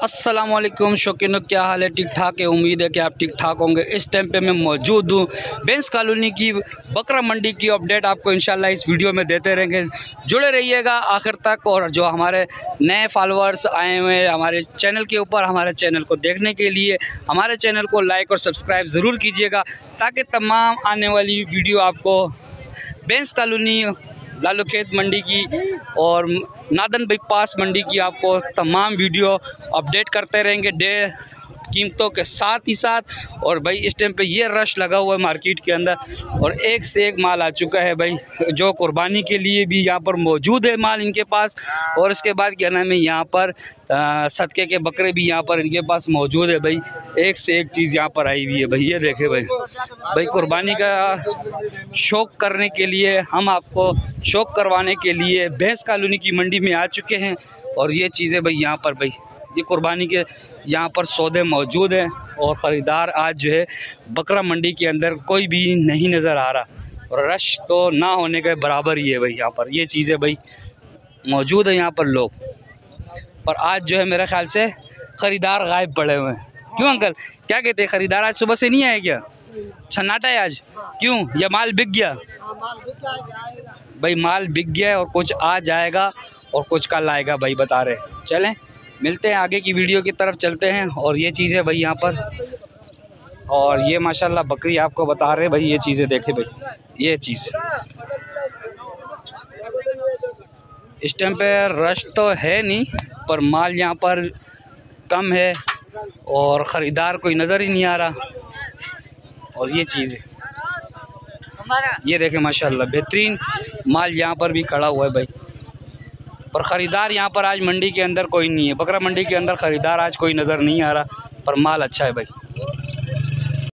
अस्सलाम वालेकुम शौकीनों, क्या हाल है? ठीक ठाक है। उम्मीद है कि आप ठीक ठाक होंगे। इस टाइम पे मैं मौजूद हूँ बेंस कॉलोनी की बकरा मंडी की अपडेट आपको इंशाल्लाह इस वीडियो में देते रहेंगे। जुड़े रहिएगा आखिर तक। और जो हमारे नए फॉलोअर्स आए हुए हैं हमारे चैनल के ऊपर, हमारे चैनल को देखने के लिए हमारे चैनल को लाइक और सब्सक्राइब ज़रूर कीजिएगा, ताकि तमाम आने वाली वीडियो आपको बेंस कॉलोनी, लालू खेत मंडी की और नादन बाईपास मंडी की आपको तमाम वीडियो अपडेट करते रहेंगे डे कीमतों के साथ ही साथ। और भाई इस टाइम पे ये रश लगा हुआ है मार्केट के अंदर और एक से एक माल आ चुका है भाई, जो कुर्बानी के लिए भी यहाँ पर मौजूद है माल इनके पास। और इसके बाद क्या नाम है, यहाँ पर सदके के बकरे भी यहाँ पर इनके पास मौजूद है भाई। एक से एक चीज़ यहाँ पर आई हुई है भाई। ये देखे भाई कुर्बानी का शौक़ करने के लिए, हम आपको शौक़ करवाने के लिए बेंस कॉलोनी की मंडी में आ चुके हैं। और ये चीज़ें भाई यहाँ पर भाई ये कुर्बानी के यहाँ पर सौदे मौजूद हैं और ख़रीदार आज जो है बकरा मंडी के अंदर कोई भी नहीं नज़र आ रहा। और रश तो ना होने के बराबर ही है भाई। यहाँ पर ये चीज़ें भाई मौजूद है यहाँ पर लोग, पर आज जो है मेरे ख़्याल से ख़रीदार गायब पड़े हुए हैं। क्यों अंकल, क्या कहते हैं, ख़रीदार आज सुबह से नहीं आए क्या? सन्नाटा है आज, क्यों? या माल बिक गया? भाई माल बिक गया है और कुछ आज आएगा और कुछ कल आएगा भाई बता रहे। चलें मिलते हैं, आगे की वीडियो की तरफ चलते हैं। और ये चीज़ें भाई यहाँ पर, और ये माशाल्लाह बकरी आपको बता रहे भाई। ये चीज़ें देखे भाई, ये चीज़ इस टाइम पे रश तो है नहीं, पर माल यहाँ पर कम है और ख़रीदार कोई नज़र ही नहीं आ रहा। और ये चीज़ें ये देखें माशाल्लाह बेहतरीन माल यहाँ पर भी खड़ा हुआ है भाई। पर ख़रीदार यहाँ पर आज मंडी के अंदर कोई नहीं है, बकरा मंडी के अंदर ख़रीदार आज कोई नज़र नहीं आ रहा, पर माल अच्छा है भाई।